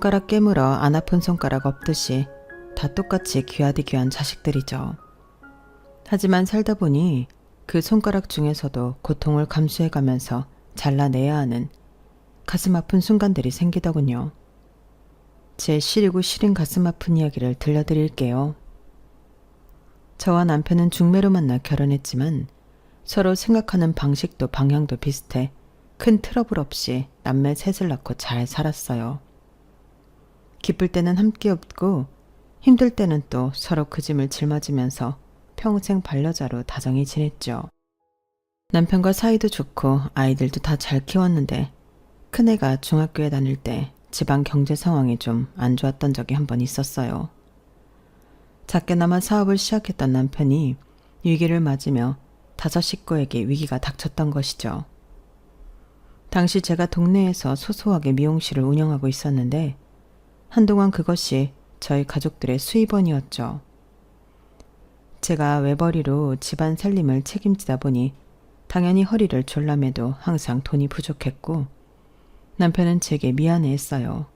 손가락 깨물어 안 아픈 손가락 없듯이 다 똑같이 귀하디 귀한 자식들이죠. 하지만 살다 보니 그 손가락 중에서도 고통을 감수해가면서 잘라내야 하는 가슴 아픈 순간들이 생기더군요. 제 시리고 시린 가슴 아픈 이야기를 들려드릴게요. 저와 남편은 중매로 만나 결혼했지만 서로 생각하는 방식도 방향도 비슷해 큰 트러블 없이 남매 셋을 낳고 잘 살았어요. 기쁠 때는 함께 웃고 힘들 때는 또 서로 그 짐을 짊어지면서 평생 반려자로 다정히 지냈죠. 남편과 사이도 좋고 아이들도 다 잘 키웠는데 큰애가 중학교에 다닐 때 집안 경제 상황이 좀 안 좋았던 적이 한 번 있었어요. 작게나마 사업을 시작했던 남편이 위기를 맞으며 5 식구에게 위기가 닥쳤던 것이죠. 당시 제가 동네에서 소소하게 미용실을 운영하고 있었는데 한동안 그것이 저희 가족들의 수입원이었죠. 제가 외벌이로 집안 살림을 책임지다 보니 당연히 허리를 졸라매도 항상 돈이 부족했고 남편은 제게 미안해했어요.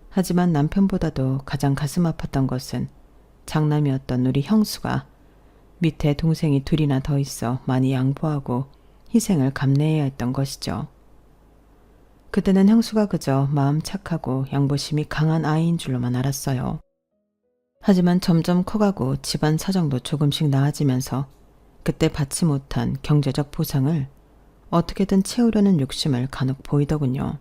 하지만 남편보다도 가장 가슴 아팠던 것은 장남이었던 우리 형수가 밑에 동생이 2이나 더 있어 많이 양보하고 희생을 감내해야 했던 것이죠. 그때는 형수가 그저 마음 착하고 양보심이 강한 아이인 줄로만 알았어요. 하지만 점점 커가고 집안 사정도 조금씩 나아지면서 그때 받지 못한 경제적 보상을 어떻게든 채우려는 욕심을 간혹 보이더군요.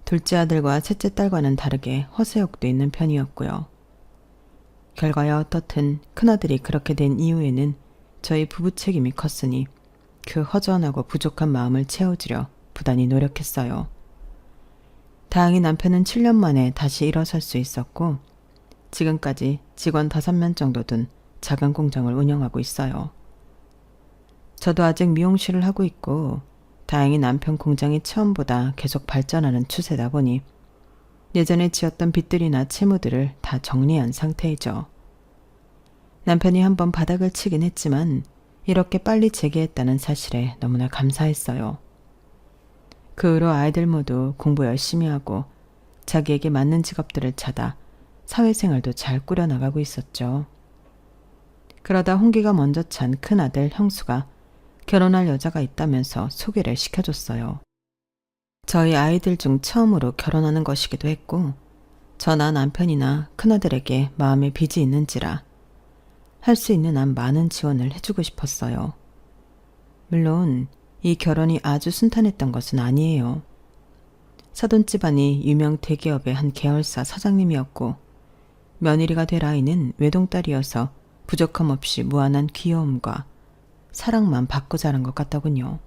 둘째 아들과 셋째 딸과는 다르게 허세욕도 있는 편이었고요. 결과야 어떻든 큰아들이 그렇게 된 이후에는 저희 부부 책임이 컸으니 그 허전하고 부족한 마음을 채워주려 부단히 노력했어요. 다행히 남편은 7년 만에 다시 일어설 수 있었고 지금까지 직원 5명 정도 둔 작은 공장을 운영하고 있어요. 저도 아직 미용실을 하고 있고 다행히 남편 공장이 처음보다 계속 발전하는 추세다 보니 예전에 지었던 빚들이나 채무들을 다 정리한 상태이죠. 남편이 한번 바닥을 치긴 했지만 이렇게 빨리 재개했다는 사실에 너무나 감사했어요. 그 후로 아이들 모두 공부 열심히 하고 자기에게 맞는 직업들을 찾아 사회생활도 잘 꾸려나가고 있었죠. 그러다 홍기가 먼저 찬 큰아들 형수가 결혼할 여자가 있다면서 소개를 시켜줬어요. 저희 아이들 중 처음으로 결혼하는 것이기도 했고 저나 남편이나 큰아들에게 마음의 빚이 있는지라 할 수 있는 한 많은 지원을 해주고 싶었어요. 물론 이 결혼이 아주 순탄했던 것은 아니에요. 사돈 집안이 유명 대기업의 한 계열사 사장님이었고 며느리가 될 아이는 외동딸이어서 부족함 없이 무한한 귀여움과 사랑만 받고 자란 것 같더군요.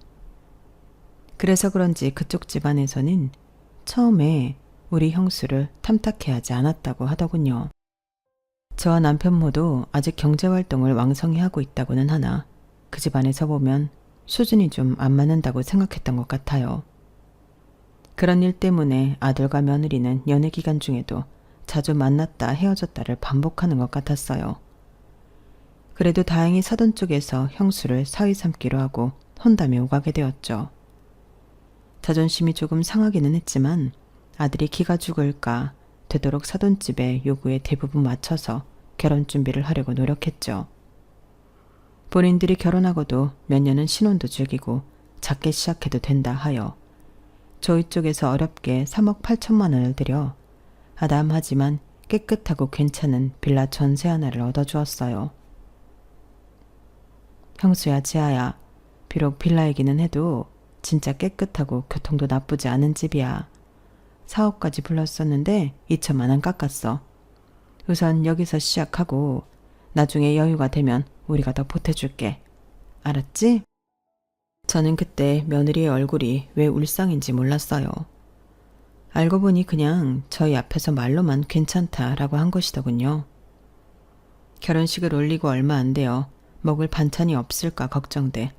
그래서 그런지 그쪽 집안에서는 처음에 우리 형수를 탐탁해하지 않았다고 하더군요. 저와 남편 모두 아직 경제활동을 왕성히 하고 있다고는 하나 그 집안에서 보면 수준이 좀 안 맞는다고 생각했던 것 같아요. 그런 일 때문에 아들과 며느리는 연애 기간 중에도 자주 만났다 헤어졌다를 반복하는 것 같았어요. 그래도 다행히 사돈 쪽에서 형수를 사위 삼기로 하고 혼담에 오가게 되었죠. 자존심이 조금 상하기는 했지만 아들이 기가 죽을까 되도록 사돈집의 요구에 대부분 맞춰서 결혼 준비를 하려고 노력했죠. 본인들이 결혼하고도 몇 년은 신혼도 즐기고 작게 시작해도 된다 하여 저희 쪽에서 어렵게 3억 8천만 원을 들여 아담하지만 깨끗하고 괜찮은 빌라 전세 하나를 얻어주었어요. 형수야, 지아야, 비록 빌라이기는 해도 진짜 깨끗하고 교통도 나쁘지 않은 집이야. 사업까지 불렀었는데 2천만 원 깎았어. 우선 여기서 시작하고 나중에 여유가 되면 우리가 더 보태줄게. 알았지? 저는 그때 며느리의 얼굴이 왜 울상인지 몰랐어요. 알고 보니 그냥 저희 앞에서 말로만 괜찮다라고 한 것이더군요. 결혼식을 올리고 얼마 안 되어 먹을 반찬이 없을까 걱정돼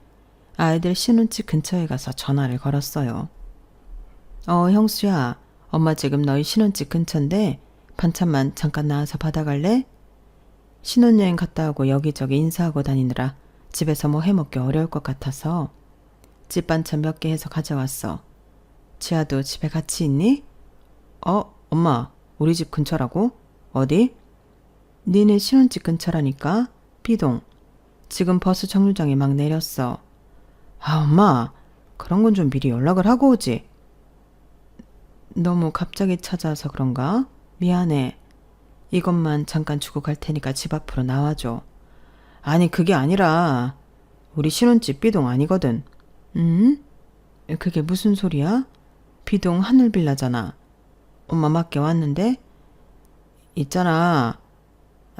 아이들 신혼집 근처에 가서 전화를 걸었어요. 형수야, 엄마 지금 너희 신혼집 근처인데 반찬만 잠깐 나와서 받아갈래? 신혼여행 갔다 오고 여기저기 인사하고 다니느라 집에서 뭐 해먹기 어려울 것 같아서 집 반찬 몇 개 해서 가져왔어. 지아도 집에 같이 있니? 엄마, 우리 집 근처라고? 어디? 니네 신혼집 근처라니까? B동. 지금 버스 정류장에 막 내렸어. 아, 엄마, 그런 건 좀 미리 연락을 하고 오지. 너무 갑자기 찾아와서 그런가? 미안해. 이것만 잠깐 주고 갈 테니까 집 앞으로 나와줘. 아니, 그게 아니라 우리 신혼집 B동 아니거든. 그게 무슨 소리야? B동 하늘빌라잖아. 엄마 맞게 왔는데? 있잖아.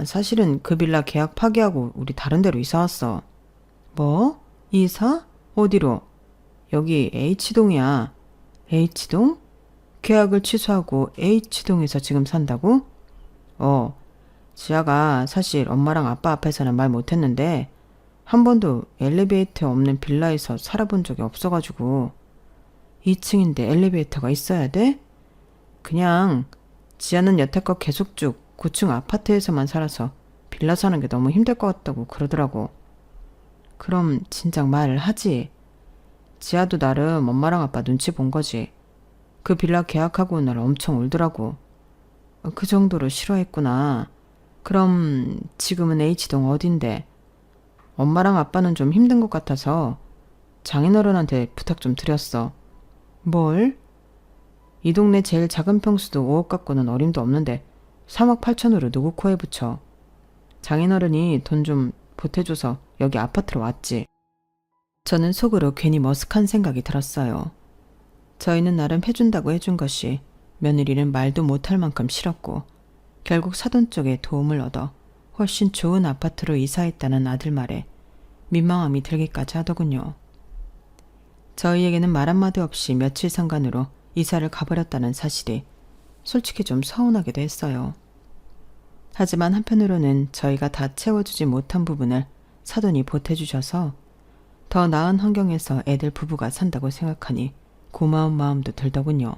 사실은 그 빌라 계약 파기하고 우리 다른 데로 이사 왔어. 뭐? 이사? 어디로? 여기 H동이야. H동? 계약을 취소하고 H동에서 지금 산다고? 지아가 사실 엄마랑 아빠 앞에서는 말 못했는데 한 번도 엘리베이터 없는 빌라에서 살아본 적이 없어가지고 2층인데 엘리베이터가 있어야 돼? 그냥 지아는 여태껏 계속 쭉 고층 아파트에서만 살아서 빌라 사는 게 너무 힘들 것 같다고 그러더라고. 그럼 진작 말을 하지. 지아도 나름 엄마랑 아빠 눈치 본 거지. 그 빌라 계약하고 온 날 엄청 울더라고. 그 정도로 싫어했구나. 그럼 지금은 H동 어딘데? 엄마랑 아빠는 좀 힘든 것 같아서 장인어른한테 부탁 좀 드렸어. 뭘? 이 동네 제일 작은 평수도 5억 갖고는 어림도 없는데 3억 8천으로 누구 코에 붙여. 장인어른이 돈 좀 보태줘서 여기 아파트로 왔지. 저는 속으로 괜히 머쓱한 생각이 들었어요. 저희는 나름 해준다고 해준 것이 며느리는 말도 못할 만큼 싫었고 결국 사돈 쪽에 도움을 얻어 훨씬 좋은 아파트로 이사했다는 아들 말에 민망함이 들기까지 하더군요. 저희에게는 말 한마디 없이 며칠 상간으로 이사를 가버렸다는 사실이 솔직히 좀 서운하기도 했어요. 하지만 한편으로는 저희가 다 채워주지 못한 부분을 사돈이 보태주셔서 더 나은 환경에서 애들 부부가 산다고 생각하니 고마운 마음도 들더군요.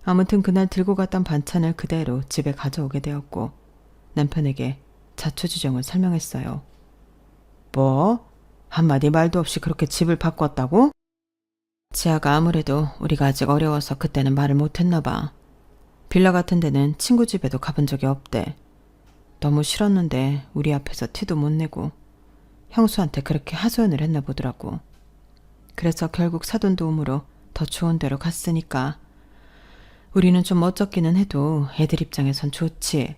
아무튼 그날 들고 갔던 반찬을 그대로 집에 가져오게 되었고 남편에게 자초지종을 설명했어요. 뭐? 한마디 말도 없이 그렇게 집을 바꿨다고? 지아가 아무래도 우리가 아직 어려워서 그때는 말을 못했나 봐. 빌라 같은 데는 친구 집에도 가본 적이 없대. 너무 싫었는데 우리 앞에서 티도 못 내고 형수한테 그렇게 하소연을 했나 보더라고. 그래서 결국 사돈 도움으로 더 좋은 데로 갔으니까 우리는 좀 멋쩍기는 해도 애들 입장에선 좋지.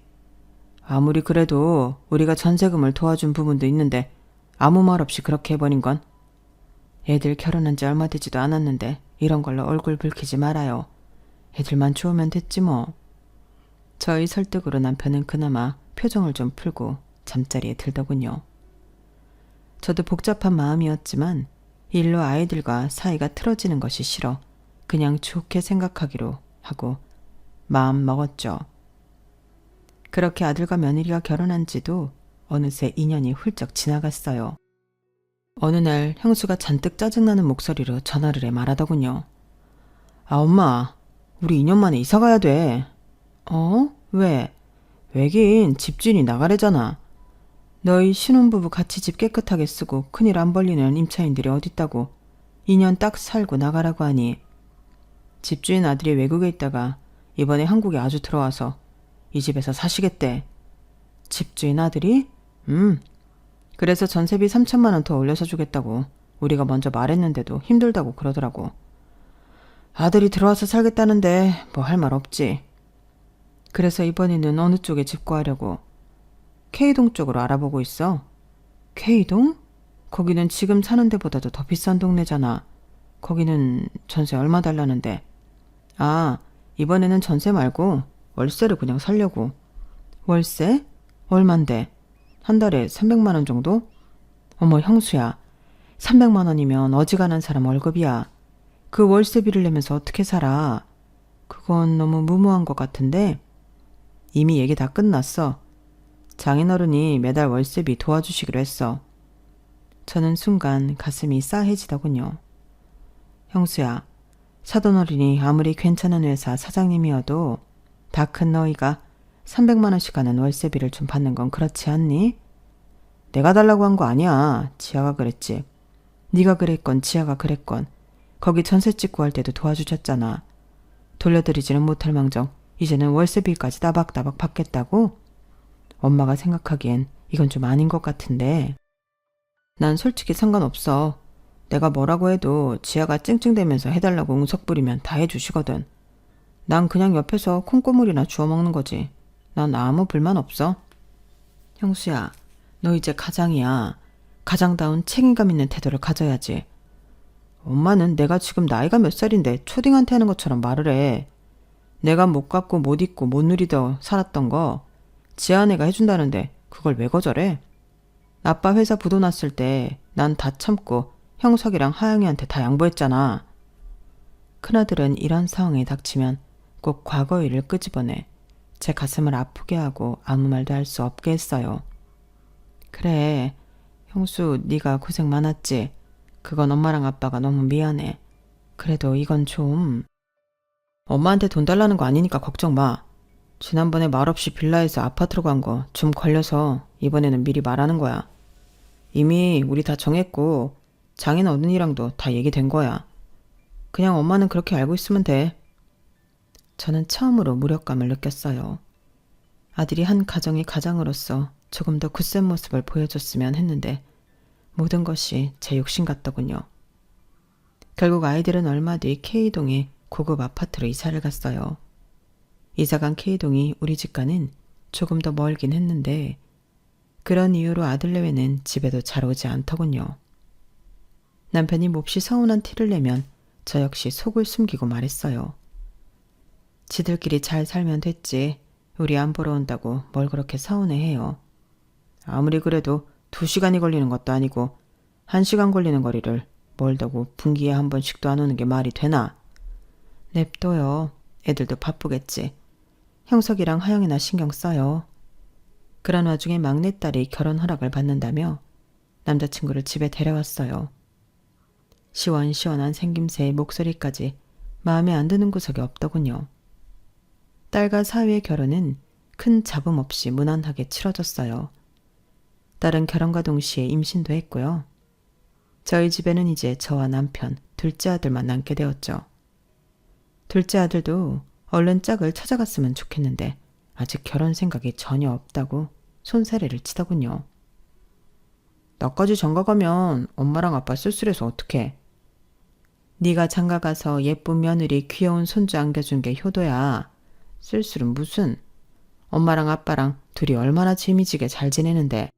아무리 그래도 우리가 전세금을 도와준 부분도 있는데 아무 말 없이 그렇게 해버린 건 애들 결혼한 지 얼마 되지도 않았는데 이런 걸로 얼굴 붉히지 말아요. 애들만 좋으면 됐지 뭐. 저희 설득으로 남편은 그나마 표정을 좀 풀고 잠자리에 들더군요. 저도 복잡한 마음이었지만 일로 아이들과 사이가 틀어지는 것이 싫어 그냥 좋게 생각하기로 하고 마음 먹었죠. 그렇게 아들과 며느리가 결혼한 지도 어느새 2년이 훌쩍 지나갔어요. 어느 날 형수가 잔뜩 짜증나는 목소리로 전화를 해 말하더군요. 아, 엄마, 우리 2년 만에 이사 가야 돼. 왜? 왜긴 집주인이 나가래잖아. 너희 신혼부부 같이 집 깨끗하게 쓰고 큰일 안 벌리는 임차인들이 어딨다고 2년 딱 살고 나가라고 하니 집주인 아들이 외국에 있다가 이번에 한국에 아주 들어와서 이 집에서 사시겠대. 집주인 아들이? 그래서 전세비 3천만 원 더 올려서 주겠다고 우리가 먼저 말했는데도 힘들다고 그러더라고. 아들이 들어와서 살겠다는데 뭐 할 말 없지. 그래서 이번에는 어느 쪽에 집 구하려고 K동 쪽으로 알아보고 있어. K동? 거기는 지금 사는 데보다도 더 비싼 동네잖아. 거기는 전세 얼마 달라는데. 아, 이번에는 전세 말고 월세를 그냥 살려고. 월세? 얼만데? 한 달에 300만 원 정도? 어머, 형수야. 300만 원이면 어지간한 사람 월급이야. 그 월세비를 내면서 어떻게 살아? 그건 너무 무모한 것 같은데. 이미 얘기 다 끝났어. 장인어른이 매달 월세비 도와주시기로 했어. 저는 순간 가슴이 싸해지더군요. 형수야, 사돈어른이 아무리 괜찮은 회사 사장님이어도 다 큰 너희가 300만 원씩 하는 월세비를 좀 받는 건 그렇지 않니? 내가 달라고 한 거 아니야. 지아가 그랬지. 네가 그랬건 지아가 그랬건 거기 전셋집 구할 때도 도와주셨잖아. 돌려드리지는 못할 망정 이제는 월세비까지 따박따박 받겠다고? 엄마가 생각하기엔 이건 좀 아닌 것 같은데. 난 솔직히 상관없어. 내가 뭐라고 해도 지아가 찡찡대면서 해달라고 응석 부리면 다 해주시거든. 난 그냥 옆에서 콩고물이나 주워 먹는 거지. 난 아무 불만 없어. 형수야, 너 이제 가장이야. 가장다운 책임감 있는 태도를 가져야지. 엄마는 내가 지금 나이가 몇 살인데 초딩한테 하는 것처럼 말을 해. 내가 못 갖고 못 입고 못 누리더 살았던 거 지아내가 해준다는데 그걸 왜 거절해? 아빠 회사 부도 났을 때 난 다 참고 형석이랑 하영이한테 다 양보했잖아. 큰아들은 이런 상황에 닥치면 꼭 과거 일을 끄집어내 제 가슴을 아프게 하고 아무 말도 할 수 없게 했어요. 그래, 형수 네가 고생 많았지. 그건 엄마랑 아빠가 너무 미안해. 그래도 이건 좀... 엄마한테 돈 달라는 거 아니니까 걱정 마. 지난번에 말없이 빌라에서 아파트로 간 거 좀 걸려서 이번에는 미리 말하는 거야. 이미 우리 다 정했고 장인 어른이랑도 다 얘기된 거야. 그냥 엄마는 그렇게 알고 있으면 돼. 저는 처음으로 무력감을 느꼈어요. 아들이 한 가정의 가장으로서 조금 더 굳센 모습을 보여줬으면 했는데 모든 것이 제 욕심 같더군요. 결국 아이들은 얼마 뒤 K동에 고급 아파트로 이사를 갔어요. 이사간 K동이 우리 집과는 조금 더 멀긴 했는데 그런 이유로 아들 내외는 집에도 잘 오지 않더군요. 남편이 몹시 서운한 티를 내면 저 역시 속을 숨기고 말했어요. 지들끼리 잘 살면 됐지. 우리 안 보러 온다고 뭘 그렇게 서운해해요. 아무리 그래도 2시간이 걸리는 것도 아니고 1시간 걸리는 거리를 멀다고 분기에 한 번씩도 안 오는 게 말이 되나? 냅둬요. 애들도 바쁘겠지. 형석이랑 하영이나 신경 써요. 그런 와중에 막내딸이 결혼 허락을 받는다며 남자친구를 집에 데려왔어요. 시원시원한 생김새의 목소리까지 마음에 안 드는 구석이 없더군요. 딸과 사위의 결혼은 큰 잡음 없이 무난하게 치러졌어요. 딸은 결혼과 동시에 임신도 했고요. 저희 집에는 이제 저와 남편, 둘째 아들만 남게 되었죠. 둘째 아들도 얼른 짝을 찾아갔으면 좋겠는데 아직 결혼 생각이 전혀 없다고 손사래를 치더군요. 나까지 장가가면 엄마랑 아빠 쓸쓸해서 어떡해. 네가 장가가서 예쁜 며느리 귀여운 손주 안겨준 게 효도야. 쓸쓸은 무슨. 엄마랑 아빠랑 둘이 얼마나 재미지게 잘 지내는데.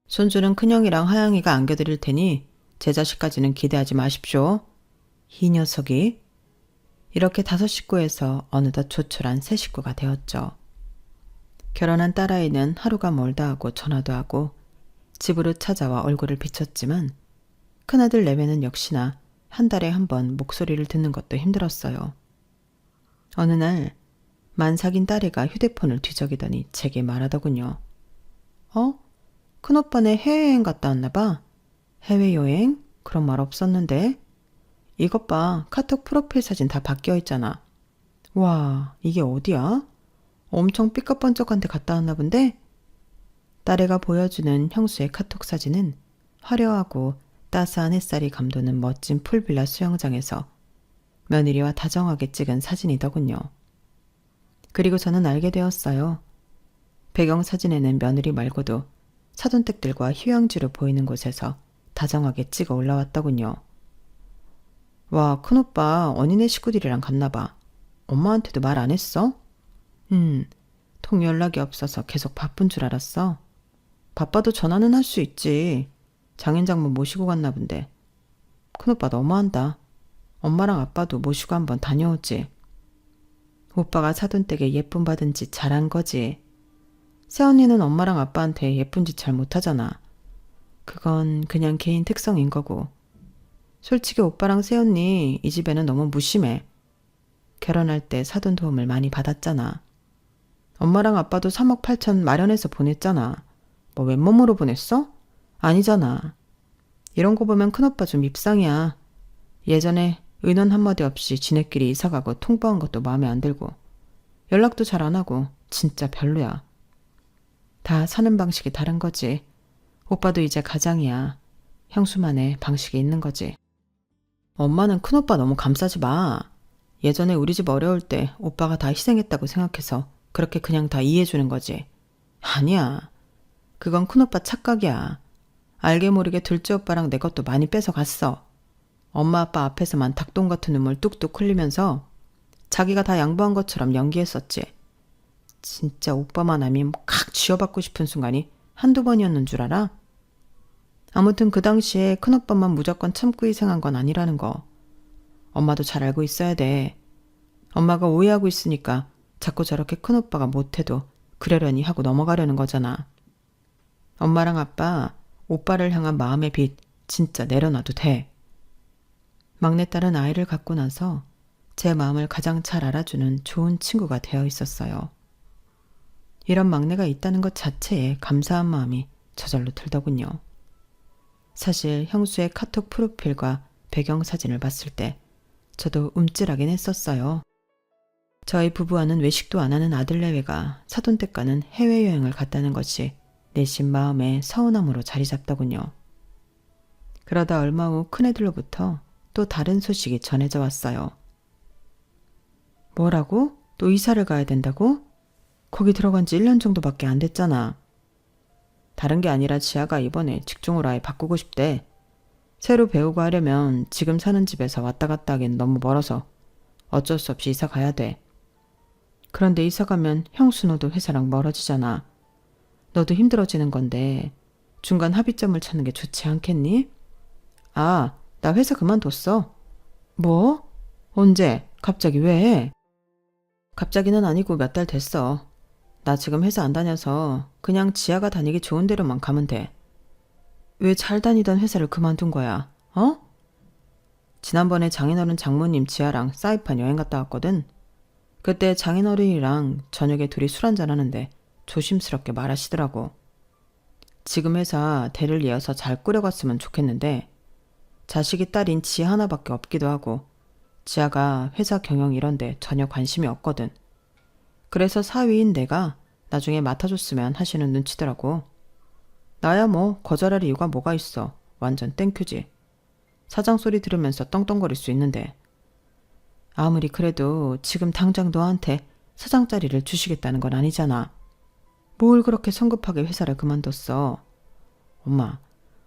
손주는 큰형이랑 하영이가 안겨드릴 테니 제 자식까지는 기대하지 마십시오. 이 녀석이. 이렇게 5식구에서 어느덧 조촐한 3식구가 되었죠. 결혼한 딸아이는 하루가 멀다 하고 전화도 하고 집으로 찾아와 얼굴을 비췄지만 큰아들 내외는 역시나 한 달에 한 번 목소리를 듣는 것도 힘들었어요. 어느 날 만삭인 딸애가 휴대폰을 뒤적이더니 제게 말하더군요. 큰오빠네 해외여행 갔다 왔나 봐. 해외여행? 그런 말 없었는데. 이것 봐, 카톡 프로필 사진 다 바뀌어 있잖아. 와, 이게 어디야? 엄청 삐까뻔쩍한 데 갔다 왔나 본데? 딸애가 보여주는 형수의 카톡 사진은 화려하고 따스한 햇살이 감도는 멋진 풀빌라 수영장에서 며느리와 다정하게 찍은 사진이더군요. 그리고 저는 알게 되었어요. 배경사진에는 며느리 말고도 사돈댁들과 휴양지로 보이는 곳에서 다정하게 찍어 올라왔더군요. 와, 큰오빠 언니네 식구들이랑 갔나봐. 엄마한테도 말 안 했어? 통 연락이 없어서 계속 바쁜 줄 알았어. 바빠도 전화는 할 수 있지. 장인장모 모시고 갔나 본데. 큰오빠 너무한다. 엄마랑 아빠도 모시고 한번 다녀오지. 오빠가 사돈댁에 예쁨 받은 짓 잘한 거지. 새언니는 엄마랑 아빠한테 예쁜 짓 잘 못하잖아. 그건 그냥 개인 특성인 거고. 솔직히 오빠랑 새언니 이 집에는 너무 무심해. 결혼할 때 사돈 도움을 많이 받았잖아. 엄마랑 아빠도 3억 8천 마련해서 보냈잖아. 뭐 웬몸으로 보냈어? 아니잖아. 이런 거 보면 큰오빠 좀 밉상이야. 예전에 의논 한마디 없이 지네끼리 이사가고 통보한 것도 마음에 안 들고 연락도 잘 안 하고 진짜 별로야. 다 사는 방식이 다른 거지. 오빠도 이제 가장이야. 형수만의 방식이 있는 거지. 엄마는 큰오빠 너무 감싸지 마. 예전에 우리 집 어려울 때 오빠가 다 희생했다고 생각해서 그렇게 그냥 다 이해해주는 거지. 아니야. 그건 큰오빠 착각이야. 알게 모르게 둘째 오빠랑 내 것도 많이 뺏어갔어. 엄마 아빠 앞에서만 닭똥 같은 눈물 뚝뚝 흘리면서 자기가 다 양보한 것처럼 연기했었지. 진짜 오빠만 아니면 칵 쥐어받고 싶은 순간이 한두 번이었는 줄 알아? 아무튼 그 당시에 큰오빠만 무조건 참고 희생한 건 아니라는 거. 엄마도 잘 알고 있어야 돼. 엄마가 오해하고 있으니까 자꾸 저렇게 큰오빠가 못해도 그러려니 하고 넘어가려는 거잖아. 엄마랑 아빠, 오빠를 향한 마음의 빚 진짜 내려놔도 돼. 막내딸은 아이를 갖고 나서 제 마음을 가장 잘 알아주는 좋은 친구가 되어 있었어요. 이런 막내가 있다는 것 자체에 감사한 마음이 저절로 들더군요. 사실 형수의 카톡 프로필과 배경사진을 봤을 때 저도 움찔하긴 했었어요. 저희 부부와는 외식도 안 하는 아들 내외가 사돈댁과는 해외여행을 갔다는 것이 내심 마음에 서운함으로 자리 잡더군요. 그러다 얼마 후 큰애들로부터 또 다른 소식이 전해져 왔어요. 뭐라고? 또 이사를 가야 된다고? 거기 들어간 지 1년 정도밖에 안 됐잖아. 다른 게 아니라 지아가 이번에 직종을 아예 바꾸고 싶대. 새로 배우고 하려면 지금 사는 집에서 왔다 갔다 하긴 너무 멀어서 어쩔 수 없이 이사 가야 돼. 그런데 이사 가면 형수 너도 회사랑 멀어지잖아. 너도 힘들어지는 건데 중간 합의점을 찾는 게 좋지 않겠니? 아, 나 회사 그만뒀어. 뭐? 언제? 갑자기 왜? 갑자기는 아니고 몇 달 됐어. 나 지금 회사 안 다녀서 그냥 지아가 다니기 좋은 데로만 가면 돼. 왜 잘 다니던 회사를 그만둔 거야? 어? 지난번에 장인어른 장모님 지아랑 사이판 여행 갔다 왔거든. 그때 장인어른이랑 저녁에 둘이 술 한잔 하는데 조심스럽게 말하시더라고. 지금 회사 대를 이어서 잘 꾸려갔으면 좋겠는데 자식이 딸인 지아 하나밖에 없기도 하고 지아가 회사 경영 이런데 전혀 관심이 없거든. 그래서 사위인 내가 나중에 맡아줬으면 하시는 눈치더라고. 나야 뭐 거절할 이유가 뭐가 있어. 완전 땡큐지. 사장 소리 들으면서 떵떵거릴 수 있는데. 아무리 그래도 지금 당장 너한테 사장 자리를 주시겠다는 건 아니잖아. 뭘 그렇게 성급하게 회사를 그만뒀어. 엄마,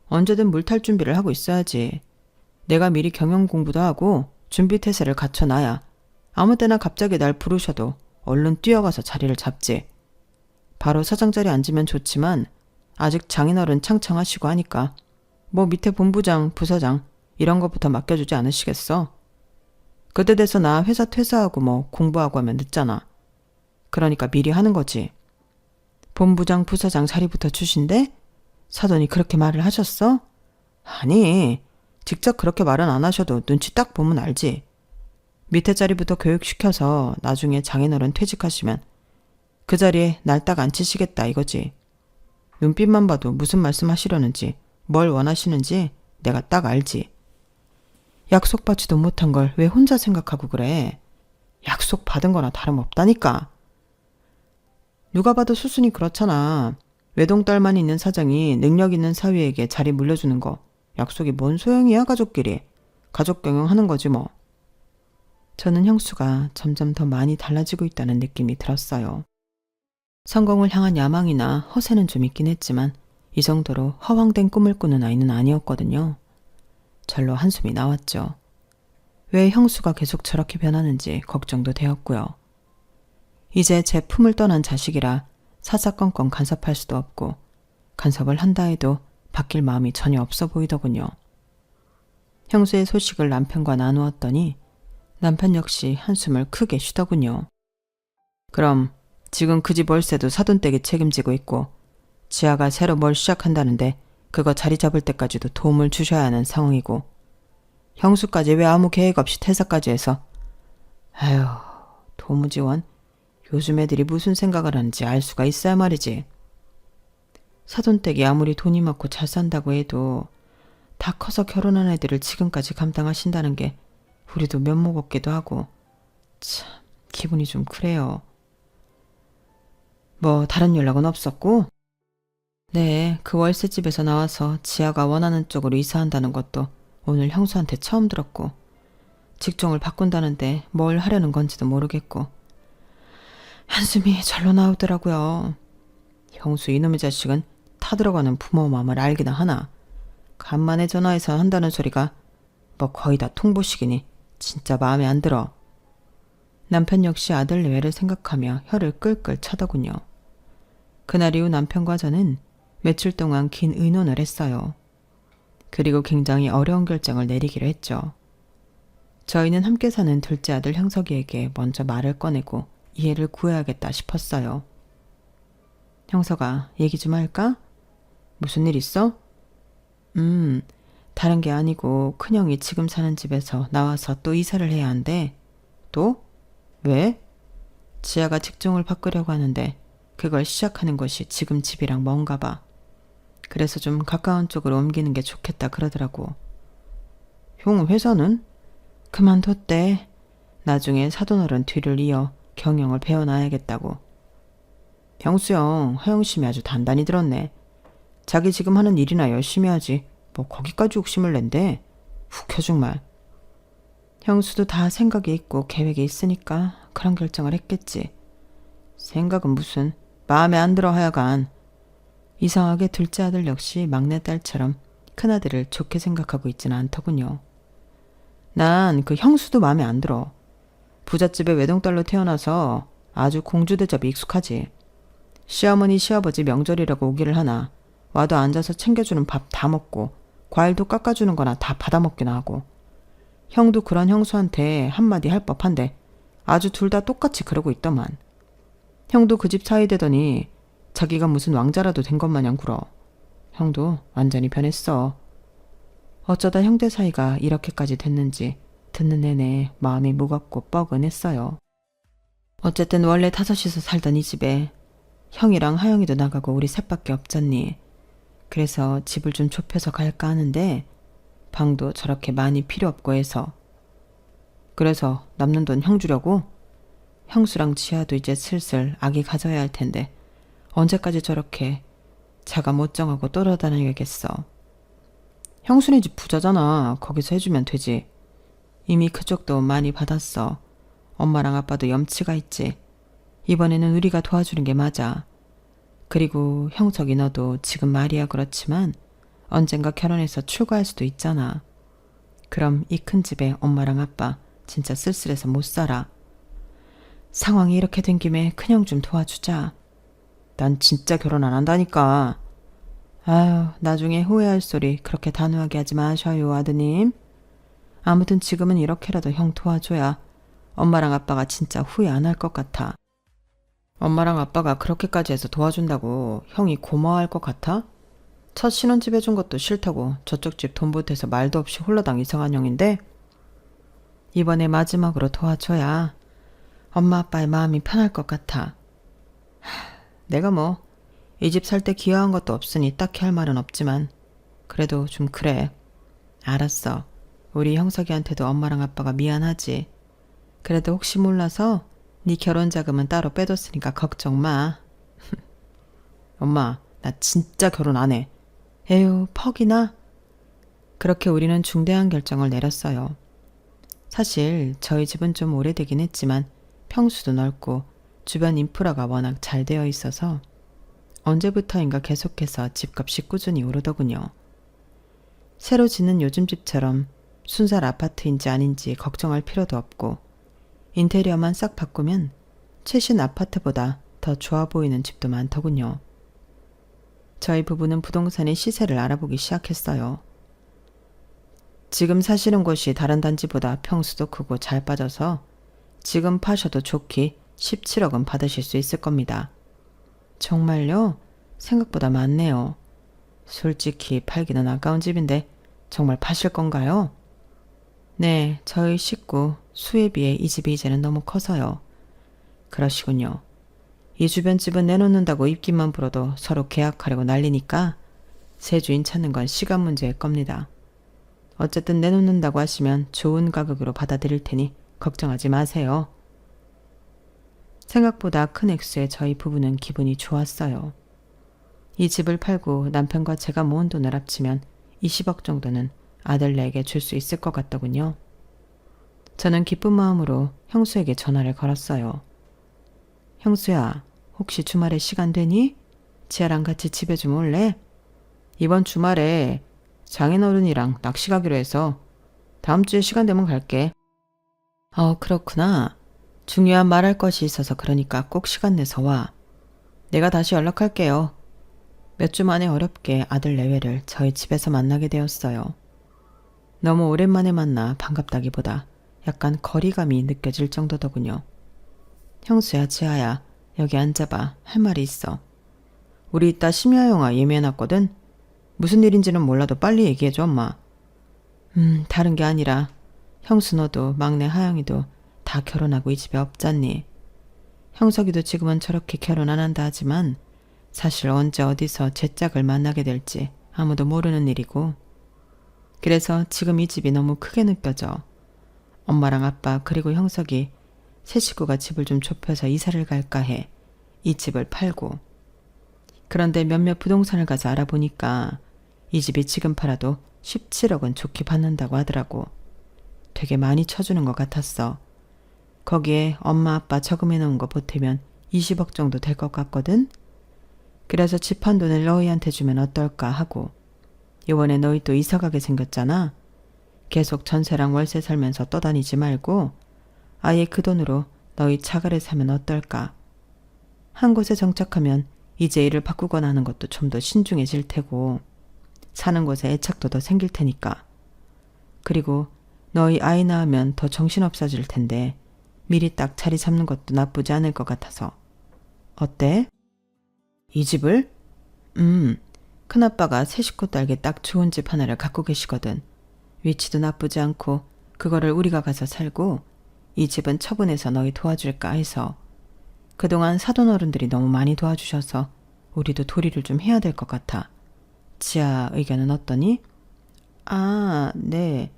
언제든 물 탈 준비를 하고 있어야지. 내가 미리 경영 공부도 하고 준비 태세를 갖춰놔야 아무 때나 갑자기 날 부르셔도 얼른 뛰어가서 자리를 잡지. 바로 사장 자리 앉으면 좋지만 아직 장인어른 창창하시고 하니까 뭐 밑에 본부장, 부사장 이런 것부터 맡겨주지 않으시겠어? 그때 돼서 나 회사 퇴사하고 뭐 공부하고 하면 늦잖아. 그러니까 미리 하는 거지. 본부장, 부사장 자리부터 주신대? 사돈이 그렇게 말을 하셨어? 아니, 직접 그렇게 말은 안 하셔도 눈치 딱 보면 알지. 밑에 자리부터 교육시켜서 나중에 장인어른 퇴직하시면 그 자리에 날 딱 앉히시겠다 이거지. 눈빛만 봐도 무슨 말씀하시려는지 뭘 원하시는지 내가 딱 알지. 약속받지도 못한 걸 왜 혼자 생각하고 그래. 약속 받은 거나 다름없다니까. 누가 봐도 수순이 그렇잖아. 외동딸만 있는 사장이 능력 있는 사위에게 자리 물려주는 거 약속이 뭔 소용이야 가족끼리. 가족 경영하는 거지 뭐. 저는 형수가 점점 더 많이 달라지고 있다는 느낌이 들었어요. 성공을 향한 야망이나 허세는 좀 있긴 했지만 이 정도로 허황된 꿈을 꾸는 아이는 아니었거든요. 절로 한숨이 나왔죠. 왜 형수가 계속 저렇게 변하는지 걱정도 되었고요. 이제 제 품을 떠난 자식이라 사사건건 간섭할 수도 없고 간섭을 한다 해도 바뀔 마음이 전혀 없어 보이더군요. 형수의 소식을 남편과 나누었더니 남편 역시 한숨을 크게 쉬더군요. 그럼 지금 그 집 월세도 사돈댁이 책임지고 있고 지아가 새로 뭘 시작한다는데 그거 자리 잡을 때까지도 도움을 주셔야 하는 상황이고 형수까지 왜 아무 계획 없이 퇴사까지 해서 아휴 도무지원 요즘 애들이 무슨 생각을 하는지 알 수가 있어야 말이지. 사돈댁이 아무리 돈이 많고 잘 산다고 해도 다 커서 결혼한 애들을 지금까지 감당하신다는 게 우리도 면목 없기도 하고 참 기분이 좀 그래요. 뭐 다른 연락은 없었고? 네, 그 월세집에서 나와서 지아가 원하는 쪽으로 이사한다는 것도 오늘 형수한테 처음 들었고 직종을 바꾼다는데 뭘 하려는 건지도 모르겠고. 한숨이 절로 나오더라고요. 형수 이놈의 자식은 타들어가는 부모 마음을 알기나 하나. 간만에 전화해서 한다는 소리가 뭐 거의 다 통보식이니 진짜 마음에 안 들어. 남편 역시 아들 내외를 생각하며 혀를 끌끌 차더군요. 그날 이후 남편과 저는 며칠 동안 긴 의논을 했어요. 그리고 굉장히 어려운 결정을 내리기로 했죠. 저희는 함께 사는 둘째 아들 형석이에게 먼저 말을 꺼내고 이해를 구해야겠다 싶었어요. 형석아, 얘기 좀 할까? 무슨 일 있어? 다른 게 아니고 큰형이 지금 사는 집에서 나와서 또 이사를 해야 한대. 또? 왜? 지아가 직종을 바꾸려고 하는데 그걸 시작하는 곳이 지금 집이랑 먼가 봐. 그래서 좀 가까운 쪽으로 옮기는 게 좋겠다 그러더라고. 형 회사는? 그만뒀대. 나중에 사돈어른 뒤를 이어 경영을 배워놔야겠다고. 형수 형, 허영심이 아주 단단히 들었네. 자기 지금 하는 일이나 열심히 하지. 뭐 거기까지 욕심을 낸대. 훅혀 정말. 형수도 다 생각이 있고 계획이 있으니까 그런 결정을 했겠지. 생각은 무슨. 마음에 안 들어 하여간. 이상하게 둘째 아들 역시 막내딸처럼 큰아들을 좋게 생각하고 있지는 않더군요. 난 그 형수도 마음에 안 들어. 부잣집에 외동딸로 태어나서 아주 공주대접이 익숙하지. 시어머니 시아버지 명절이라고 오기를 하나 와도 앉아서 챙겨주는 밥 다 먹고 과일도 깎아주는 거나 다 받아먹기나 하고. 형도 그런 형수한테 한마디 할 법한데 아주 둘 다 똑같이 그러고 있더만. 형도 그 집 사위 되더니 자기가 무슨 왕자라도 된 것 마냥 굴어. 형도 완전히 변했어. 어쩌다 형제 사이가 이렇게까지 됐는지 듣는 내내 마음이 무겁고 뻐근했어요. 어쨌든 원래 5이서 살던 이 집에 형이랑 하영이도 나가고 우리 셋밖에 없잖니. 그래서 집을 좀 좁혀서 갈까 하는데 방도 저렇게 많이 필요 없고 해서. 그래서 남는 돈 형 주려고? 형수랑 지아도 이제 슬슬 아기 가져야 할 텐데 언제까지 저렇게 자가 못 정하고 떠돌아다녀야겠어. 형수네 집 부자잖아. 거기서 해주면 되지. 이미 그쪽도 많이 받았어. 엄마랑 아빠도 염치가 있지. 이번에는 우리가 도와주는 게 맞아. 그리고 형석이 너도 지금 말이야 그렇지만 언젠가 결혼해서 출가할 수도 있잖아. 그럼 이 큰 집에 엄마랑 아빠 진짜 쓸쓸해서 못 살아. 상황이 이렇게 된 김에 큰형 좀 도와주자. 난 진짜 결혼 안 한다니까. 아유, 나중에 후회할 소리 그렇게 단호하게 하지 마셔요, 아드님. 아무튼 지금은 이렇게라도 형 도와줘야 엄마랑 아빠가 진짜 후회 안 할 것 같아. 엄마랑 아빠가 그렇게까지 해서 도와준다고 형이 고마워할 것 같아? 첫 신혼집 해준 것도 싫다고 저쪽 집 돈 보태서 말도 없이 홀라당 이상한 형인데 이번에 마지막으로 도와줘야 엄마 아빠의 마음이 편할 것 같아. 내가 뭐 이 집 살 때 기여한 것도 없으니 딱히 할 말은 없지만 그래도 좀 그래. 알았어. 우리 형석이한테도 엄마랑 아빠가 미안하지. 그래도 혹시 몰라서 네 결혼 자금은 따로 빼뒀으니까 걱정 마. 엄마, 나 진짜 결혼 안 해. 에휴, 퍽이나? 그렇게 우리는 중대한 결정을 내렸어요. 사실 저희 집은 좀 오래되긴 했지만 평수도 넓고 주변 인프라가 워낙 잘 되어 있어서 언제부터인가 계속해서 집값이 꾸준히 오르더군요. 새로 짓는 요즘 집처럼 순살 아파트인지 아닌지 걱정할 필요도 없고 인테리어만 싹 바꾸면 최신 아파트보다 더 좋아 보이는 집도 많더군요. 저희 부부는 부동산의 시세를 알아보기 시작했어요. 지금 사시는 곳이 다른 단지보다 평수도 크고 잘 빠져서 지금 파셔도 좋기 17억은 받으실 수 있을 겁니다. 정말요? 생각보다 많네요. 솔직히 팔기는 아까운 집인데 정말 파실 건가요? 네, 저희 식구 수에 비해 이 집이 이제는 너무 커서요. 그러시군요. 이 주변 집은 내놓는다고 입김만 불어도 서로 계약하려고 난리니까 새 주인 찾는 건 시간 문제일 겁니다. 어쨌든 내놓는다고 하시면 좋은 가격으로 받아들일 테니 걱정하지 마세요. 생각보다 큰 액수에 저희 부부는 기분이 좋았어요. 이 집을 팔고 남편과 제가 모은 돈을 합치면 20억 정도는 아들네에게 줄 수 있을 것 같더군요. 저는 기쁜 마음으로 형수에게 전화를 걸었어요. 형수야, 혹시 주말에 시간 되니? 지아랑 같이 집에 좀 올래? 이번 주말에 장인어른이랑 낚시 가기로 해서 다음 주에 시간 되면 갈게. 그렇구나. 중요한 말할 것이 있어서 그러니까 꼭 시간 내서 와. 내가 다시 연락할게요. 몇 주 만에 어렵게 아들 내외를 저희 집에서 만나게 되었어요. 너무 오랜만에 만나 반갑다기보다 약간 거리감이 느껴질 정도더군요. 형수야, 지아야, 여기 앉아봐. 할 말이 있어. 우리 이따 심야 영화 예매해놨거든. 무슨 일인지는 몰라도 빨리 얘기해줘, 엄마. 다른 게 아니라 형수 너도 막내 하영이도 다 결혼하고 이 집에 없잖니. 형석이도 지금은 저렇게 결혼 안 한다 하지만 사실 언제 어디서 제 짝을 만나게 될지 아무도 모르는 일이고, 그래서 지금 이 집이 너무 크게 느껴져. 엄마랑 아빠 그리고 형석이 세 식구가 집을 좀 좁혀서 이사를 갈까 해. 이 집을 팔고. 그런데 몇몇 부동산을 가서 알아보니까 이 집이 지금 팔아도 17억은 좋게 받는다고 하더라고. 되게 많이 쳐주는 것 같았어. 거기에 엄마 아빠 저금해 놓은 거 보태면 20억 정도 될 것 같거든. 그래서 집 한 돈을 너희한테 주면 어떨까 하고. 이번에 너희 또 이사 가게 생겼잖아. 계속 전세랑 월세 살면서 떠다니지 말고 아예 그 돈으로 너희 차가를 사면 어떨까. 한 곳에 정착하면 이제 일을 바꾸거나 하는 것도 좀 더 신중해질 테고 사는 곳에 애착도 더 생길 테니까. 그리고 너희 아이 낳으면 더 정신없어질 텐데 미리 딱 자리 잡는 것도 나쁘지 않을 것 같아서. 어때? 이 집을? 큰아빠가 세 식구 딸게 딱 좋은 집 하나를 갖고 계시거든. 위치도 나쁘지 않고 그거를 우리가 가서 살고 이 집은 처분해서 너희 도와줄까 해서. 그동안 사돈 어른들이 너무 많이 도와주셔서 우리도 도리를 좀 해야 될 것 같아. 지아 의견은 어떠니? 네.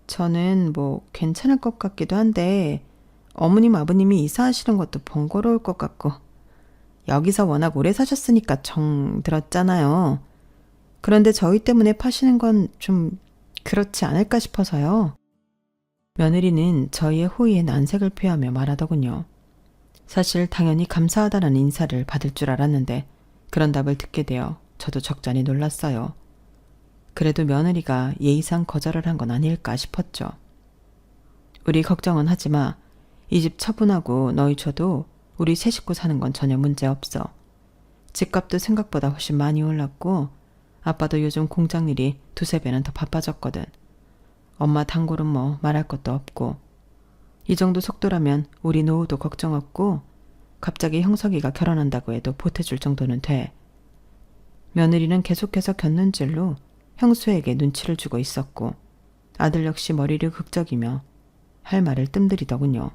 저는 괜찮을 것 같기도 한데 어머님 아버님이 이사하시는 것도 번거로울 것 같고 여기서 워낙 오래 사셨으니까 정 들었잖아요. 그런데 저희 때문에 파시는 건 좀 그렇지 않을까 싶어서요. 며느리는 저희의 호의에 난색을 표하며 말하더군요. 사실 당연히 감사하다는 인사를 받을 줄 알았는데 그런 답을 듣게 되어 저도 적잖이 놀랐어요. 그래도 며느리가 예의상 거절을 한 건 아닐까 싶었죠. 우리 걱정은 하지 마. 이 집 처분하고 너희 줘도 우리 세 식구 사는 건 전혀 문제 없어. 집값도 생각보다 훨씬 많이 올랐고 아빠도 요즘 공장 일이 두세 배는 더 바빠졌거든. 엄마 단골은 말할 것도 없고. 이 정도 속도라면 우리 노후도 걱정 없고 갑자기 형석이가 결혼한다고 해도 보태줄 정도는 돼. 며느리는 계속해서 곁눈질로 형수에게 눈치를 주고 있었고 아들 역시 머리를 극적이며 할 말을 뜸들이더군요.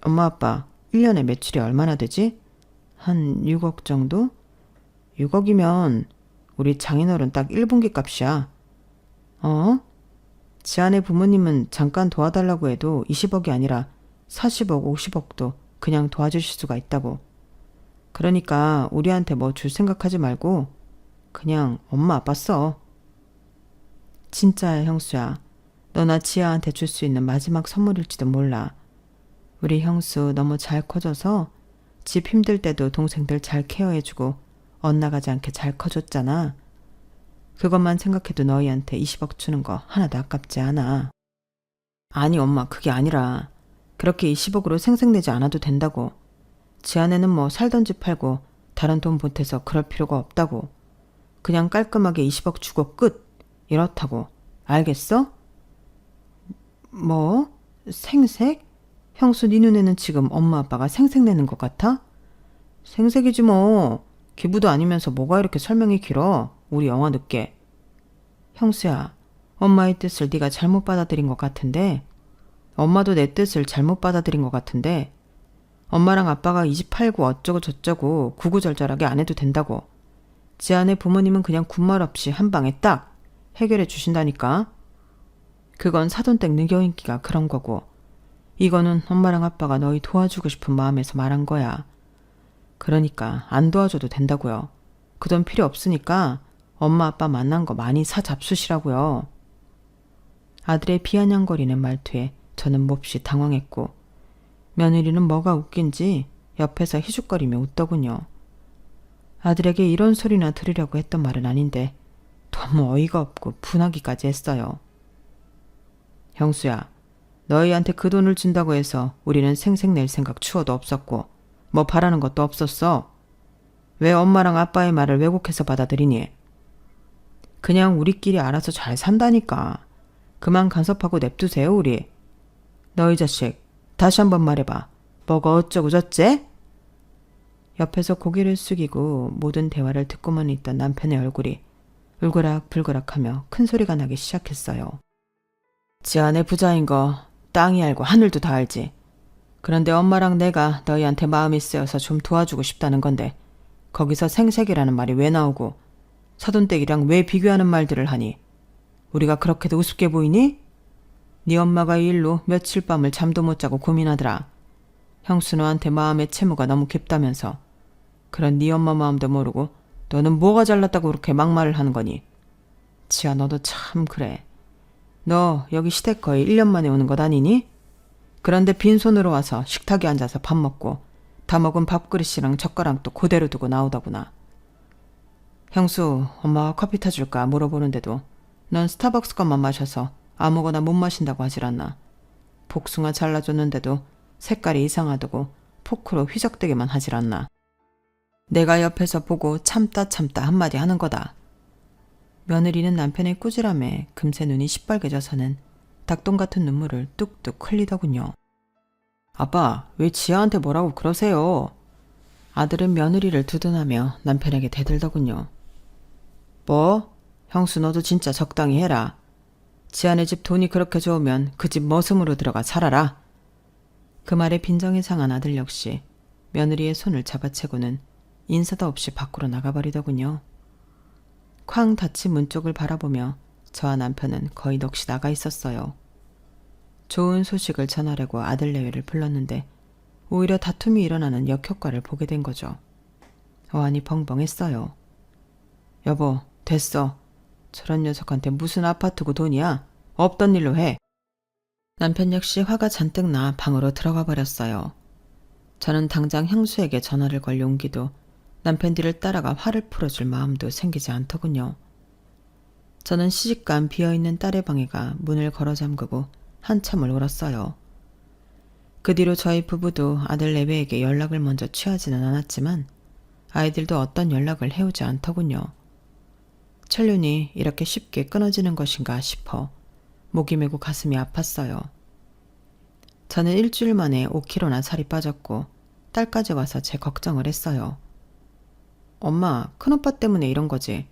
엄마 아빠 1년에 매출이 얼마나 되지? 한 6억 정도? 6억이면 우리 장인어른 딱 1분기 값이야. 지아네 부모님은 잠깐 도와달라고 해도 20억이 아니라 40억, 50억도 그냥 도와주실 수가 있다고. 그러니까 우리한테 줄 생각하지 말고 그냥 엄마 아빠 써. 진짜야 형수야. 너나 지아한테 줄 수 있는 마지막 선물일지도 몰라. 우리 형수 너무 잘 커져서 집 힘들 때도 동생들 잘 케어해주고 엇나가지 않게 잘 커줬잖아. 그것만 생각해도 너희한테 20억 주는 거 하나도 아깝지 않아. 아니 엄마 그게 아니라 그렇게 20억으로 생색내지 않아도 된다고. 지아내는 살던 집 팔고 다른 돈 보태서 그럴 필요가 없다고. 그냥 깔끔하게 20억 주고 끝. 이렇다고. 알겠어? 생색? 형수 네 눈에는 지금 엄마 아빠가 생색내는 것 같아? 생색이지 뭐. 기부도 아니면서 뭐가 이렇게 설명이 길어. 우리 영화 늦게. 형수야, 엄마의 뜻을 네가 잘못 받아들인 것 같은데 엄마도 내 뜻을 잘못 받아들인 것 같은데 엄마랑 아빠가 이 집 팔고 어쩌고 저쩌고 구구절절하게 안 해도 된다고. 지아네 부모님은 그냥 군말 없이 한 방에 딱 해결해 주신다니까. 그건 사돈댁 느겨인기가 그런 거고 이거는 엄마랑 아빠가 너희 도와주고 싶은 마음에서 말한 거야. 그러니까 안 도와줘도 된다고요. 그 돈 필요 없으니까 엄마 아빠 만난 거 많이 사 잡수시라고요. 아들의 비아냥거리는 말투에 저는 몹시 당황했고 며느리는 뭐가 웃긴지 옆에서 희죽거리며 웃더군요. 아들에게 이런 소리나 들으려고 했던 말은 아닌데 너무 어이가 없고 분하기까지 했어요. 형수야, 너희한테 그 돈을 준다고 해서 우리는 생색낼 생각 추워도 없었고 뭐 바라는 것도 없었어. 왜 엄마랑 아빠의 말을 왜곡해서 받아들이니? 그냥 우리끼리 알아서 잘 산다니까. 그만 간섭하고 냅두세요 우리. 너희 자식 다시 한번 말해봐. 뭐가 어쩌고 저째? 옆에서 고개를 숙이고 모든 대화를 듣고만 있던 남편의 얼굴이 울그락불그락하며 큰 소리가 나기 시작했어요. 지 안에 부자인 거 땅이 알고 하늘도 다 알지. 그런데 엄마랑 내가 너희한테 마음이 쓰여서 좀 도와주고 싶다는 건데 거기서 생색이라는 말이 왜 나오고 사돈댁이랑 왜 비교하는 말들을 하니? 우리가 그렇게도 우습게 보이니? 네 엄마가 이 일로 며칠 밤을 잠도 못 자고 고민하더라. 형수 너한테 마음의 채무가 너무 깊다면서. 그런 네 엄마 마음도 모르고 너는 뭐가 잘났다고 그렇게 막말을 하는 거니? 지아 너도 참 그래. 너 여기 시댁 거의 1년 만에 오는 것 아니니? 그런데 빈손으로 와서 식탁에 앉아서 밥 먹고 다 먹은 밥그릇이랑 젓가락도 그대로 두고 나오더구나. 형수, 엄마가 커피 타줄까 물어보는데도 넌 스타벅스 것만 마셔서 아무거나 못 마신다고 하질 않나. 복숭아 잘라줬는데도 색깔이 이상하다고 포크로 휘적대기만 하질 않나. 내가 옆에서 보고 참다 한마디 하는 거다. 며느리는 남편의 꾸지람에 금세 눈이 시뻘개져서는 닭똥 같은 눈물을 뚝뚝 흘리더군요. 아빠, 왜 지아한테 뭐라고 그러세요? 아들은 며느리를 두둔하며 남편에게 대들더군요. 뭐? 형수 너도 진짜 적당히 해라. 지아네 집 돈이 그렇게 좋으면 그 집 머슴으로 들어가 살아라. 그 말에 빈정이 상한 아들 역시 며느리의 손을 잡아채고는 인사도 없이 밖으로 나가버리더군요. 쾅 닫힌 문 쪽을 바라보며 저와 남편은 거의 넋이 나가 있었어요. 좋은 소식을 전하려고 아들 내외를 불렀는데 오히려 다툼이 일어나는 역효과를 보게 된 거죠. 어안이 벙벙했어요. 여보, 됐어. 저런 녀석한테 무슨 아파트고 돈이야? 없던 일로 해. 남편 역시 화가 잔뜩 나 방으로 들어가 버렸어요. 저는 당장 형수에게 전화를 걸 용기도 남편 뒤를 따라가 화를 풀어줄 마음도 생기지 않더군요. 저는 시집간 비어있는 딸의 방에 가 문을 걸어 잠그고 한참을 울었어요. 그 뒤로 저희 부부도 아들 내외에게 연락을 먼저 취하지는 않았지만 아이들도 어떤 연락을 해오지 않더군요. 천륜이 이렇게 쉽게 끊어지는 것인가 싶어 목이 메고 가슴이 아팠어요. 저는 일주일 만에 5kg나 살이 빠졌고 딸까지 와서 제 걱정을 했어요. 엄마, 큰오빠 때문에 이런 거지.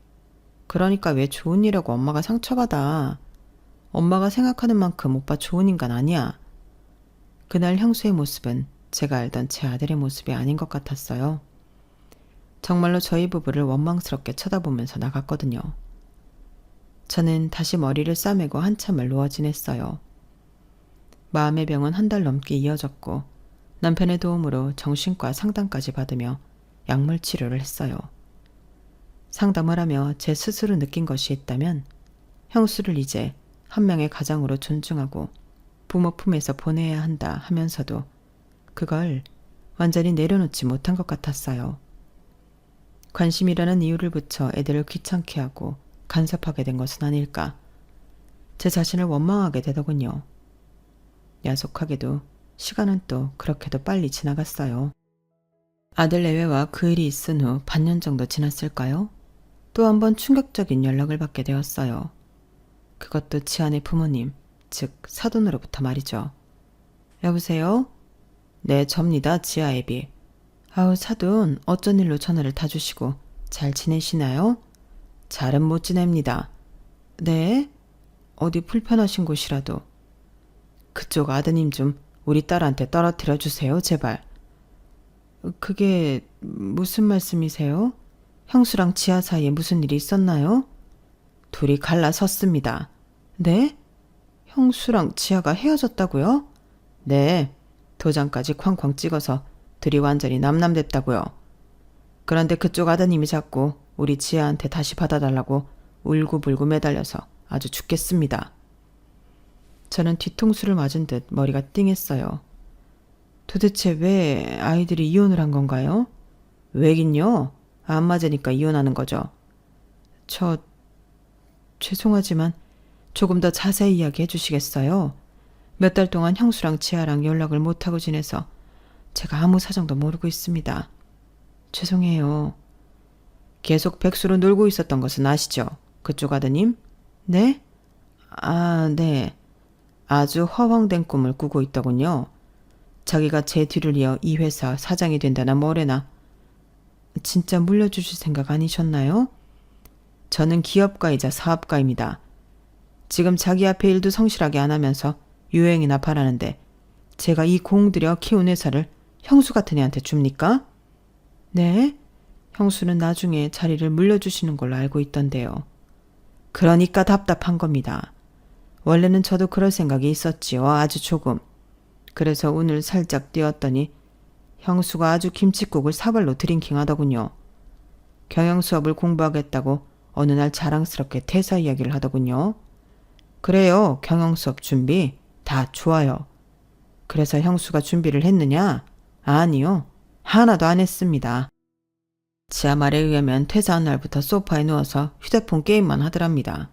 그러니까 왜 좋은 일하고 엄마가 상처받아. 엄마가 생각하는 만큼 오빠 좋은 인간 아니야. 그날 형수의 모습은 제가 알던 제 아들의 모습이 아닌 것 같았어요. 정말로 저희 부부를 원망스럽게 쳐다보면서 나갔거든요. 저는 다시 머리를 싸매고 한참을 누워 지냈어요. 마음의 병은 한 달 넘게 이어졌고 남편의 도움으로 정신과 상담까지 받으며 약물 치료를 했어요. 상담을 하며 제 스스로 느낀 것이 있다면 형수를 이제 한 명의 가장으로 존중하고 부모 품에서 보내야 한다 하면서도 그걸 완전히 내려놓지 못한 것 같았어요. 관심이라는 이유를 붙여 애들을 귀찮게 하고 간섭하게 된 것은 아닐까. 제 자신을 원망하게 되더군요. 야속하게도 시간은 또 그렇게도 빨리 지나갔어요. 아들 내외와 그 일이 있은 후 반년 정도 지났을까요? 또 한 번 충격적인 연락을 받게 되었어요. 그것도 지아네 부모님, 즉 사돈으로부터 말이죠. 여보세요? 네, 접니다. 지아 애비. 아우 사돈, 어쩐 일로 전화를 다 주시고 잘 지내시나요? 잘은 못 지냅니다. 네? 어디 불편하신 곳이라도. 그쪽 아드님 좀 우리 딸한테 떨어뜨려 주세요, 제발. 그게 무슨 말씀이세요? 형수랑 지아 사이에 무슨 일이 있었나요? 둘이 갈라섰습니다. 네? 형수랑 지아가 헤어졌다고요? 네, 도장까지 쾅쾅 찍어서 둘이 완전히 남남됐다고요. 그런데 그쪽 아드님이 자꾸 우리 지아한테 다시 받아달라고 울고불고 매달려서 아주 죽겠습니다. 저는 뒤통수를 맞은 듯 머리가 띵했어요. 도대체 왜 아이들이 이혼을 한 건가요? 왜긴요? 안 맞으니까 이혼하는 거죠. 죄송하지만 조금 더 자세히 이야기해 주시겠어요? 몇 달 동안 형수랑 지아랑 연락을 못하고 지내서 제가 아무 사정도 모르고 있습니다. 죄송해요. 계속 백수로 놀고 있었던 것은 아시죠? 그쪽 아드님? 네? 네. 아주 허황된 꿈을 꾸고 있더군요. 자기가 제 뒤를 이어 이 회사 사장이 된다나 뭐래나. 진짜 물려주실 생각 아니셨나요? 저는 기업가이자 사업가입니다. 지금 자기 앞에 일도 성실하게 안 하면서 유행이나 바라는데 제가 이 공 들여 키운 회사를 형수 같은 애한테 줍니까? 네? 형수는 나중에 자리를 물려주시는 걸로 알고 있던데요. 그러니까 답답한 겁니다. 원래는 저도 그럴 생각이 있었지요. 아주 조금. 그래서 오늘 살짝 뛰었더니 형수가 아주 김칫국을 사발로 드링킹 하더군요. 경영 수업을 공부하겠다고 어느 날 자랑스럽게 퇴사 이야기를 하더군요. 그래요. 경영 수업 준비 다 좋아요. 그래서 형수가 준비를 했느냐? 아니요. 하나도 안 했습니다. 지아 말에 의하면 퇴사한 날부터 소파에 누워서 휴대폰 게임만 하더랍니다.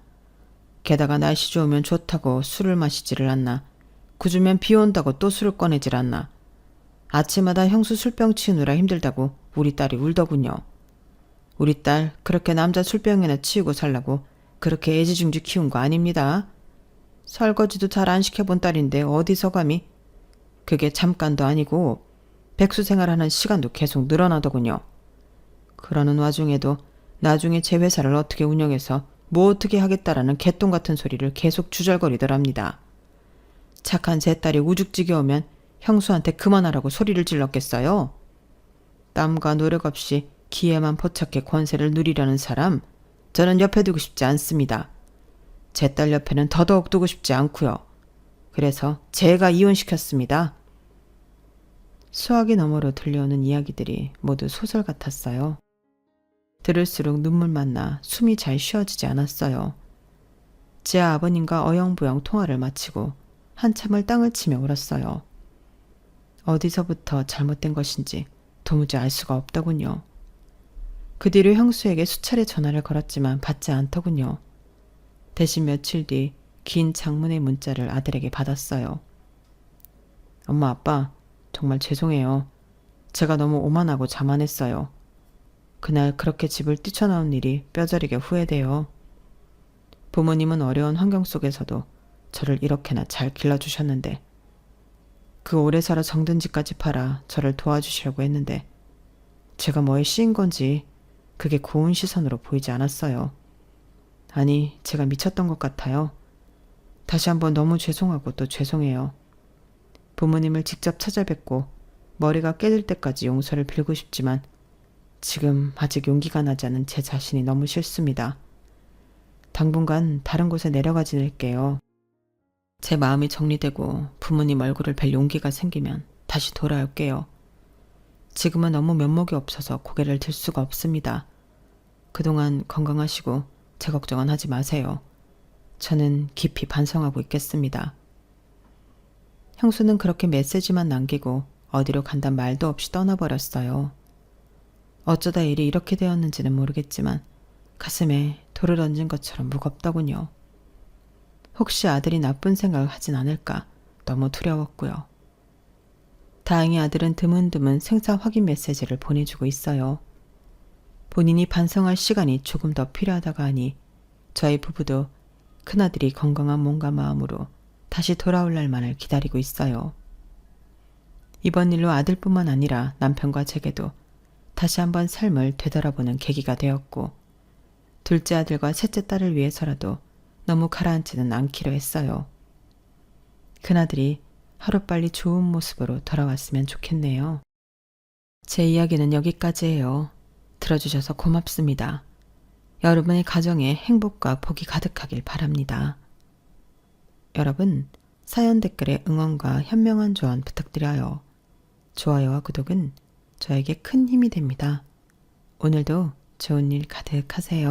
게다가 날씨 좋으면 좋다고 술을 마시지를 않나. 그주면 비 온다고 또 술을 꺼내질 않나. 아침마다 형수 술병 치우느라 힘들다고 우리 딸이 울더군요. 우리 딸 그렇게 남자 술병이나 치우고 살라고 그렇게 애지중지 키운 거 아닙니다. 설거지도 잘 안 시켜본 딸인데 어디서 감히. 그게 잠깐도 아니고 백수 생활하는 시간도 계속 늘어나더군요. 그러는 와중에도 나중에 제 회사를 어떻게 운영해서 뭐 어떻게 하겠다라는 개똥 같은 소리를 계속 주절거리더랍니다. 착한 제 딸이 우죽지겨우면 형수한테 그만하라고 소리를 질렀겠어요? 땀과 노력 없이 기회만 포착해 권세를 누리려는 사람, 저는 옆에 두고 싶지 않습니다. 제 딸 옆에는 더더욱 두고 싶지 않고요. 그래서 제가 이혼시켰습니다. 수화기 너머로 들려오는 이야기들이 모두 소설 같았어요. 들을수록 눈물만 나 숨이 잘 쉬어지지 않았어요. 제 아버님과 어영부영 통화를 마치고 한참을 땅을 치며 울었어요. 어디서부터 잘못된 것인지 도무지 알 수가 없더군요. 그 뒤로 형수에게 수차례 전화를 걸었지만 받지 않더군요. 대신 며칠 뒤 긴 장문의 문자를 아들에게 받았어요. 엄마, 아빠, 정말 죄송해요. 제가 너무 오만하고 자만했어요. 그날 그렇게 집을 뛰쳐나온 일이 뼈저리게 후회돼요. 부모님은 어려운 환경 속에서도 저를 이렇게나 잘 길러주셨는데 그 오래 살아 정든 집까지 팔아 저를 도와주시려고 했는데 제가 뭐에 씌인 건지 그게 고운 시선으로 보이지 않았어요. 아니, 제가 미쳤던 것 같아요. 다시 한번 너무 죄송하고 또 죄송해요. 부모님을 직접 찾아뵙고 머리가 깨질 때까지 용서를 빌고 싶지만 지금 아직 용기가 나지 않은 제 자신이 너무 싫습니다. 당분간 다른 곳에 내려가 지낼게요. 제 마음이 정리되고 부모님 얼굴을 뵐 용기가 생기면 다시 돌아올게요. 지금은 너무 면목이 없어서 고개를 들 수가 없습니다. 그동안 건강하시고 제 걱정은 하지 마세요. 저는 깊이 반성하고 있겠습니다. 형수는 그렇게 메시지만 남기고 어디로 간단 말도 없이 떠나버렸어요. 어쩌다 일이 이렇게 되었는지는 모르겠지만 가슴에 돌을 얹은 것처럼 무겁더군요. 혹시 아들이 나쁜 생각을 하진 않을까 너무 두려웠고요. 다행히 아들은 드문드문 생사 확인 메시지를 보내주고 있어요. 본인이 반성할 시간이 조금 더 필요하다가 하니 저희 부부도 큰아들이 건강한 몸과 마음으로 다시 돌아올 날만을 기다리고 있어요. 이번 일로 아들뿐만 아니라 남편과 제게도 다시 한번 삶을 되돌아보는 계기가 되었고 둘째 아들과 셋째 딸을 위해서라도 너무 가라앉지는 않기로 했어요. 큰아들이 하루빨리 좋은 모습으로 돌아왔으면 좋겠네요. 제 이야기는 여기까지예요. 들어주셔서 고맙습니다. 여러분의 가정에 행복과 복이 가득하길 바랍니다. 여러분, 사연 댓글에 응원과 현명한 조언 부탁드려요. 좋아요와 구독은 저에게 큰 힘이 됩니다. 오늘도 좋은 일 가득하세요.